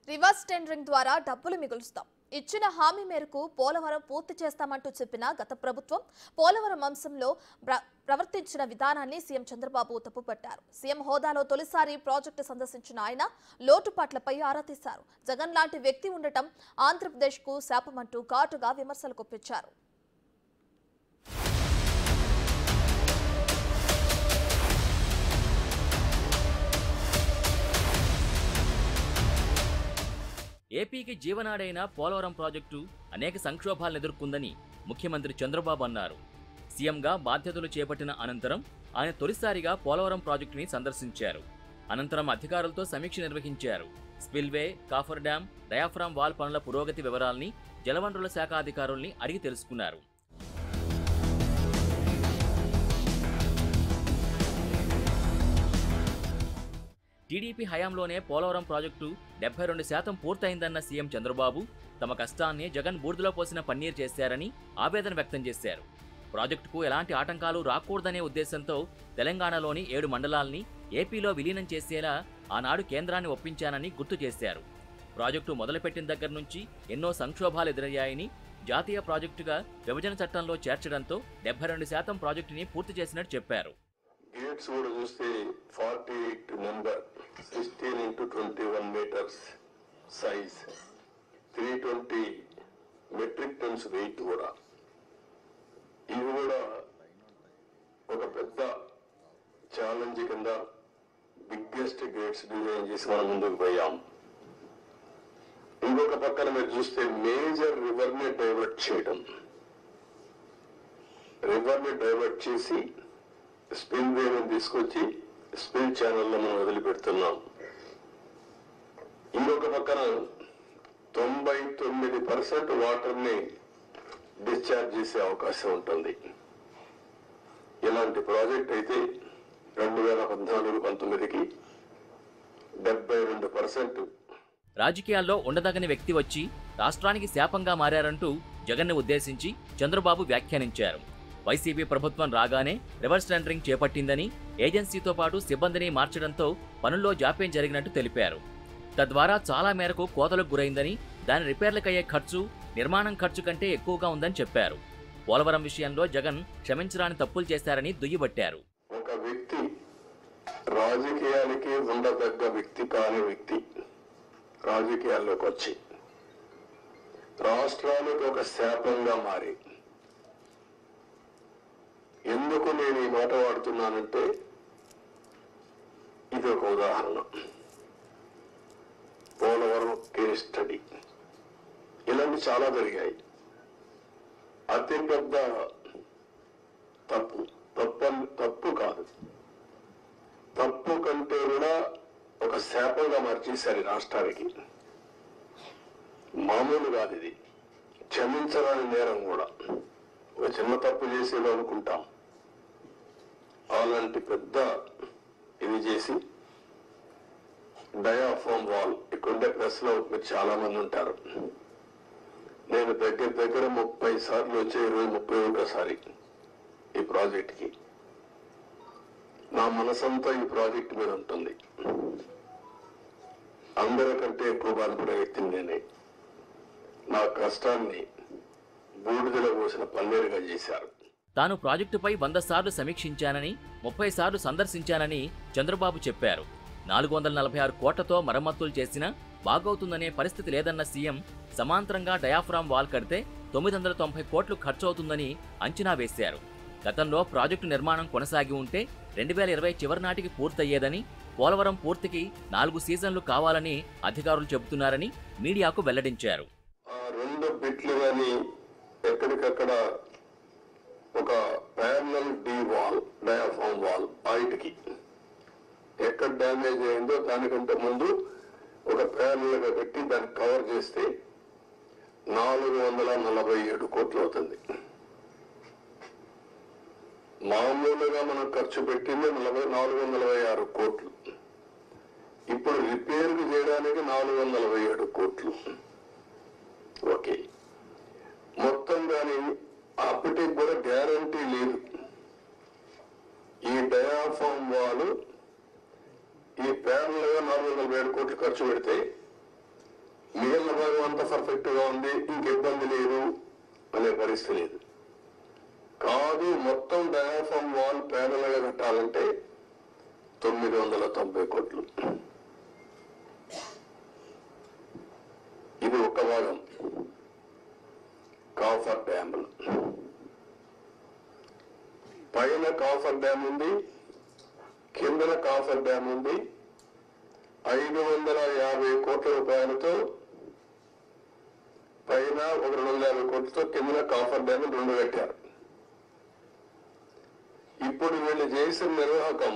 Reverse tendering ద్వారా డబ్బులు మిగులుస్తాం. ఇచ్చిన హామీ మేరకు పోలవరం పూర్తి చేస్తామంటూ చెప్పిన గత ప్రభుత్వం పోలవరం అంశంలో ప్రవర్తించిన విధానాన్ని సీఎం చంద్రబాబు తప్పుపట్టారు. సీఎం హోదాలో తొలిసారి ప్రాజెక్టు సందర్శించిన ఆయన లోటుపాట్లపై ఆరా తీశారు. జగన్ లాంటి వ్యక్తి ఉండటం ఆంధ్రప్రదేశ్కు శాపమంటూ ఘాటుగా విమర్శలు గుప్పించారు. ఏపీకి జీవనాడైన పోలవరం ప్రాజెక్టు అనేక సంక్షోభాలను ఎదుర్కొందని ముఖ్యమంత్రి చంద్రబాబు అన్నారు. సీఎంగా బాధ్యతలు చేపట్టిన అనంతరం ఆయన తొలిసారిగా పోలవరం ప్రాజెక్టుని సందర్శించారు. అనంతరం అధికారులతో సమీక్ష నిర్వహించారు. Spillway, coffer dam, diaphragm wall పనుల పురోగతి వివరాల్ని జలవనరుల శాఖ అధికారుల్ని అడిగి తెలుసుకున్నారు. టీడీపీ హయాంలోనే పోలవరం ప్రాజెక్టు 72% పూర్తయిందన్న సీఎం చంద్రబాబు తమ కష్టాన్ని జగన్ బూడిదలో పోసిన పన్నీర్ చేశారని ఆవేదన వ్యక్తం చేశారు. ప్రాజెక్టుకు ఎలాంటి ఆటంకాలు రాకూడదనే ఉద్దేశంతో తెలంగాణలోని 7 మండలాల్ని ఏపీలో విలీనం చేసేలా ఆనాడు కేంద్రాన్ని ఒప్పించానని గుర్తు చేశారు. ప్రాజెక్టు మొదలుపెట్టిన దగ్గర నుంచి ఎన్నో సంక్షోభాలు ఎదురయ్యాయని, జాతీయ ప్రాజెక్టుగా విభజన చట్టంలో చేర్చడంతో 72% ప్రాజెక్టుని పూర్తి చేసినట్టు చెప్పారు. గేట్స్ కూడా చూస్తే 48 number, 16 into 21 meters size, 320 metric tonnes weight కూడా. ఇది కూడా ఒక పెద్ద ఛాలెంజ్ కింద బిగ్గెస్ట్ గేట్స్ డిజైన్ చేసి మనం ముందుకు పోయాం. ఇంకొక పక్కన మీరు చూస్తే మేజర్ రివర్ ని డైవర్ట్ చేయడం, రివర్ ని డైవర్ట్ చేసి స్పిల్ వేని తీసుకొచ్చి స్పిల్ ఛానల్లో మనం వదిలిపెడుతున్నాం. ఇంకొక పక్కన 99% వాటర్ ని డిశ్చార్జ్ చేసే అవకాశం ఉంటుంది. ఇలాంటి ప్రాజెక్ట్ అయితే 2014-19కి 72%. రాజకీయాల్లో ఉండదగని వ్యక్తి వచ్చి రాష్ట్రానికి శాపంగా మారారంటూ జగన్ను ఉద్దేశించి చంద్రబాబు వ్యాఖ్యానించారు. వైసీపీ ప్రభుత్వం రాగానే రివర్స్ టెండరింగ్ చేపట్టిందని, ఏజెన్సీతో పాటు సిబ్బందిని మార్చడంతో పనుల్లో జాప్యం జరిగినట్టు తెలిపారు. తద్వారా చాలా మేరకు కోతలకు గురైందని, దాని రిపేర్లకయ్యే ఖర్చు నిర్మాణం ఖర్చు కంటే ఎక్కువగా ఉందని చెప్పారు. పోలవరం విషయంలో జగన్ క్షమించరాని తప్పులు చేశారని దుయ్యబట్టారు. ఒక వ్యక్తి రాజకీయానికి ఉండదగ్గ వ్యక్తి కాని వ్యక్తి రాజకీయాల్లోకి వచ్చి రాష్ట్రానికి ఒక శాపంగా మారి, ఎందుకు నేను ఈ మాట వాడుతున్నానంటే ఇది ఒక ఉదాహరణ. పోలవరం కేస్ స్టడీ, ఇలాంటి చాలా జరిగాయి. అతిపెద్ద తప్పు కాదు, తప్పు కంటే కూడా ఒక శాపంగా మార్చేశారు రాష్ట్రానికి. మామూలు కాదు ఇది, క్షమించరాని నేరం కూడా. ఒక చిన్న తప్పు చేసేది అనుకుంటాం, అలాంటి పెద్ద ఇది చేసి డయాఫ్రామ్ వాల్. ఇక్కడుండే ప్రెస్ లో మీరు చాలా మంది ఉంటారు. నేను దగ్గర 30 సార్లు వచ్చే 31సారి ఈ ప్రాజెక్ట్ కి. నా మనసంతా ఈ ప్రాజెక్ట్ మీద ఉంటుంది. అందరికంటే ఎక్కువ బాధపడే వ్యక్తిని నేనే. నా కష్టాన్ని బూడిదలో పోసిన పన్నీరుగా చేశారు. తాను ప్రాజెక్టుపై 100 సార్లు సమీక్షించానని, 30 సార్లు సందర్శించానని చంద్రబాబు చెప్పారు. 446 కోట్లతో మరమ్మతులు చేసినా బాగవుతుందనే పరిస్థితి లేదన్న సీఎం సమాంతరంగా డయాఫ్రామ్ వాల్ కడితే 990 కోట్లు ఖర్చవుతుందని అంచనా వేశారు. గతంలో ప్రాజెక్టు నిర్మాణం కొనసాగి ఉంటే 2020 చివరి నాటికి పూర్తయ్యేదని, పోలవరం పూర్తికి 4 సీజన్లు కావాలని అధికారులు చెబుతున్నారని మీడియాకు వెల్లడించారు. ఆ 2 బిట్లు గాని ఎక్కడికక్కడ ఒక parallel D wall, diaphragm wall హైట్కి ఎక్కడ డ్యామేజ్ అయిందో దానికంటే ముందు ఒక ప్యారలల్ గా పెట్టి దాన్ని కవర్ చేస్తే 447 కోట్లు అవుతుంది. మామూలుగా మనం ఖర్చు పెట్టింది 446 కోట్లు. ఇప్పుడు రిపేర్ చేయడానికి 447 కోట్లు. ఓకే, మొత్తం దాని అప్పటికి కూడా గ్యారంటీ లేదు. ఈ డయాఫ్రామ్ వాల్ ఈ ప్యారల్ గా 447 కోట్లు ఖర్చు పెడితే భాగం అంతా పర్ఫెక్ట్ గా ఉంది, ఇంక ఇబ్బంది లేదు అనే పరిస్థితి లేదు. కాదు, మొత్తం డయాఫ్రమ్ వాల్ ప్యానల్ గా కట్టాలంటే 990 కోట్లు. ఇది ఒక భాగం. కాఫర్ డ్యాములు, పైన కాఫర్ డ్యామ్ ఉంది, కిందన కాఫర్ డ్యామ్ ఉంది. 550 కోట్ల రూపాయలతో పైన ఒక 250 కోట్లతో కిందన కాఫర్ డ్యామ్ 2 కట్టారు. ఇప్పుడు వీళ్ళు చేసిన నిర్వాహకం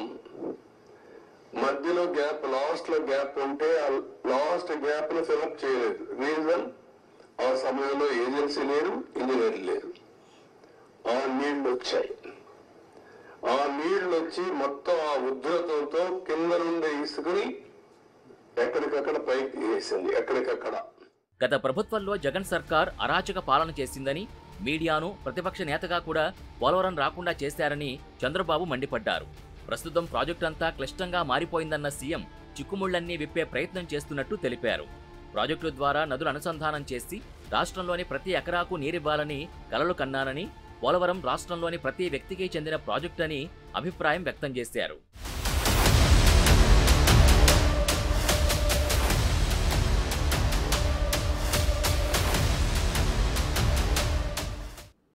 మధ్యలో గ్యాప్, లాస్ట్ లో గ్యాప్ ఉంటే ఆ లాస్ట్ గ్యాప్ ను ఫిలప్ చేయలేదు. రీజన్, ఆ సమయంలో ఏజెన్సీ లేరు, ఇంజనీర్ లేరు. ఆ నీళ్లు వచ్చాయి. ఆ నీళ్లు వచ్చి మొత్తం ఆ ఉధృతంతో కింద నుండి ఇసుకుని ఎక్కడికక్కడ పైకి వేసింది, ఎక్కడికక్కడ. గత ప్రభుత్వంలో జగన్ సర్కార్ అరాచక పాలన చేసిందని, మీడియాను ప్రతిపక్ష నేతగా కూడా పోలవరం రాకుండా చేశారని చంద్రబాబు మండిపడ్డారు. ప్రస్తుతం ప్రాజెక్టు అంతా క్లిష్టంగా మారిపోయిందన్న సీఎం చిక్కుముళ్లన్నీ విప్పే ప్రయత్నం చేస్తున్నట్టు తెలిపారు. ప్రాజెక్టుల ద్వారా నదులు అనుసంధానం చేసి రాష్ట్రంలోని ప్రతి ఎకరాకు నీరివ్వాలని కలలు కన్నానని, పోలవరం రాష్ట్రంలోని ప్రతి వ్యక్తికి చెందిన ప్రాజెక్టు అని అభిప్రాయం వ్యక్తం చేశారు.